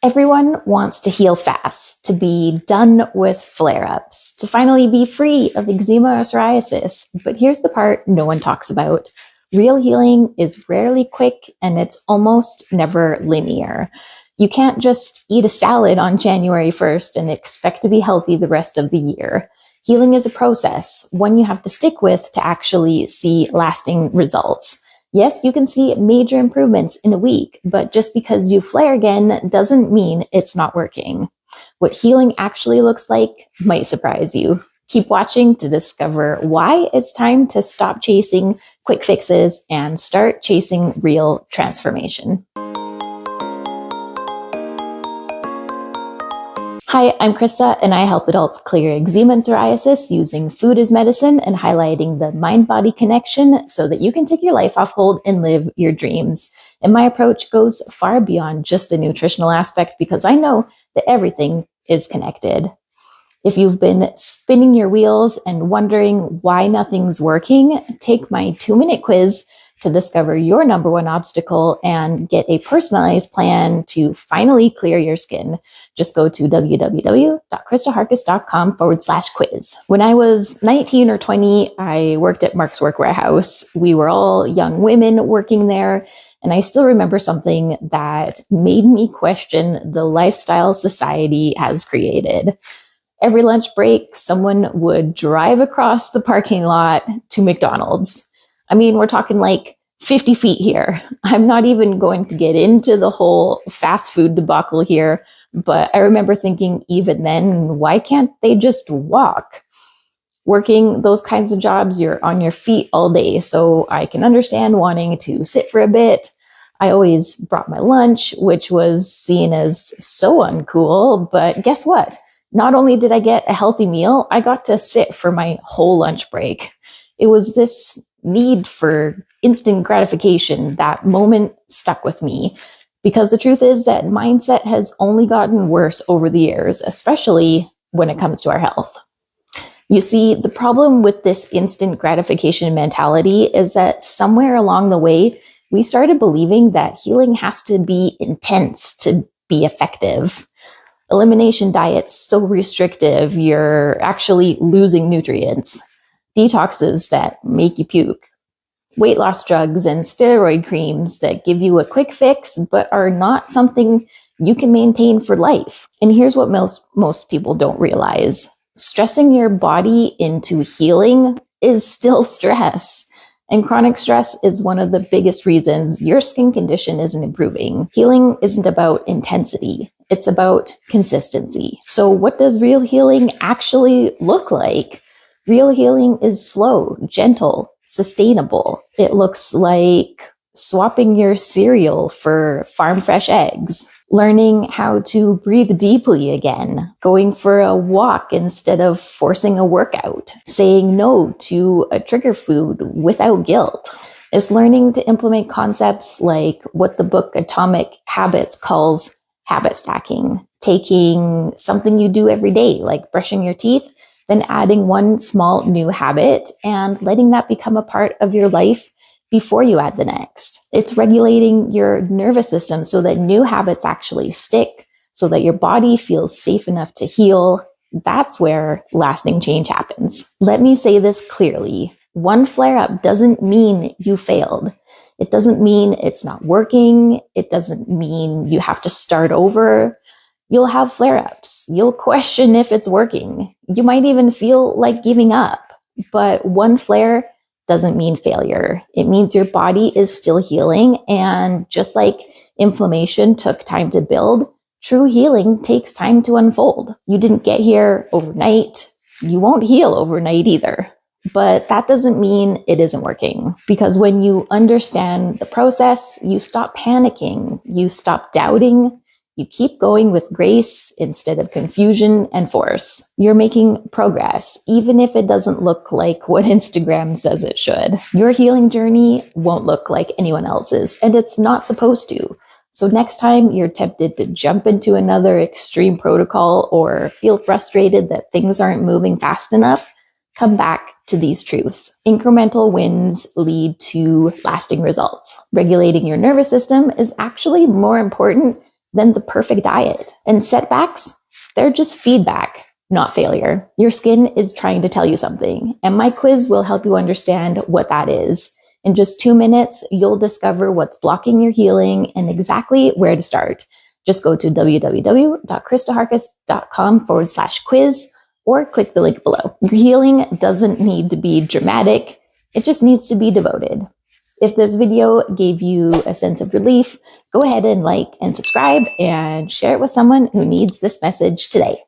Everyone wants to heal fast, to be done with flare-ups, to finally be free of eczema or psoriasis. But here's the part no one talks about. Real healing is rarely quick and it's almost never linear. You can't just eat a salad on January 1st and expect to be healthy the rest of the year. Healing is a process, one you have to stick with to actually see lasting results. Yes, you can see major improvements in a week, but just because you flare again doesn't mean it's not working. What healing actually looks like might surprise you. Keep watching to discover why it's time to stop chasing quick fixes and start chasing real transformation. Hi, I'm Krysta, and I help adults clear eczema and psoriasis using food as medicine and highlighting the mind-body connection so that you can take your life off hold and live your dreams. And my approach goes far beyond just the nutritional aspect because I know that everything is connected. If you've been spinning your wheels and wondering why nothing's working, take my 2-minute quiz to discover your number one obstacle and get a personalized plan to finally clear your skin. Just go to www.KrystaHarcus.com/quiz. When I was 19 or 20, I worked at Mark's Work Warehouse. We were all young women working there, and I still remember something that made me question the lifestyle society has created. Every lunch break, someone would drive across the parking lot to McDonald's. I mean, we're talking like 50 feet here. I'm not even going to get into the whole fast food debacle here, but I remember thinking even then, why can't they just walk? Working those kinds of jobs, you're on your feet all day, so I can understand wanting to sit for a bit. I always brought my lunch, which was seen as so uncool, but guess what? Not only did I get a healthy meal, I got to sit for my whole lunch break. It was this need for instant gratification. That moment stuck with me because the truth is that mindset has only gotten worse over the years, especially when it comes to our health. You see, the problem with this instant gratification mentality is that somewhere along the way, we started believing that healing has to be intense to be effective. Elimination diets so restrictive, you're actually losing nutrients. Detoxes that make you puke. Weight loss drugs and steroid creams that give you a quick fix, but are not something you can maintain for life. And here's what most people don't realize. Stressing your body into healing is still stress. And chronic stress is one of the biggest reasons your skin condition isn't improving. Healing isn't about intensity. It's about consistency. So what does real healing actually look like? Real healing is slow, gentle, sustainable. It looks like swapping your cereal for farm fresh eggs, learning how to breathe deeply again, going for a walk instead of forcing a workout, saying no to a trigger food without guilt. It's learning to implement concepts like what the book Atomic Habits calls habit stacking, taking something you do every day, like brushing your teeth, then adding one small new habit and letting that become a part of your life before you add the next. It's regulating your nervous system so that new habits actually stick, so that your body feels safe enough to heal. That's where lasting change happens. Let me say this clearly. One flare-up doesn't mean you failed. It doesn't mean it's not working. It doesn't mean you have to start over. You'll have flare-ups. You'll question if it's working. You might even feel like giving up. But one flare doesn't mean failure. It means your body is still healing. And just like inflammation took time to build, true healing takes time to unfold. You didn't get here overnight. You won't heal overnight either. But that doesn't mean it isn't working. Because when you understand the process, you stop panicking. You stop doubting. You keep going with grace instead of confusion and force. You're making progress, even if it doesn't look like what Instagram says it should. Your healing journey won't look like anyone else's, and it's not supposed to. So next time you're tempted to jump into another extreme protocol or feel frustrated that things aren't moving fast enough, come back to these truths. Incremental wins lead to lasting results. Regulating your nervous system is actually more important than the perfect diet. And setbacks, they're just feedback, not failure. Your skin is trying to tell you something, and my quiz will help you understand what that is. In just 2 minutes, you'll discover what's blocking your healing and exactly where to start. Just go to www.KrystaHarcus.com/quiz or click the link below. Your healing doesn't need to be dramatic. It just needs to be devoted. If this video gave you a sense of relief, go ahead and like and subscribe and share it with someone who needs this message today.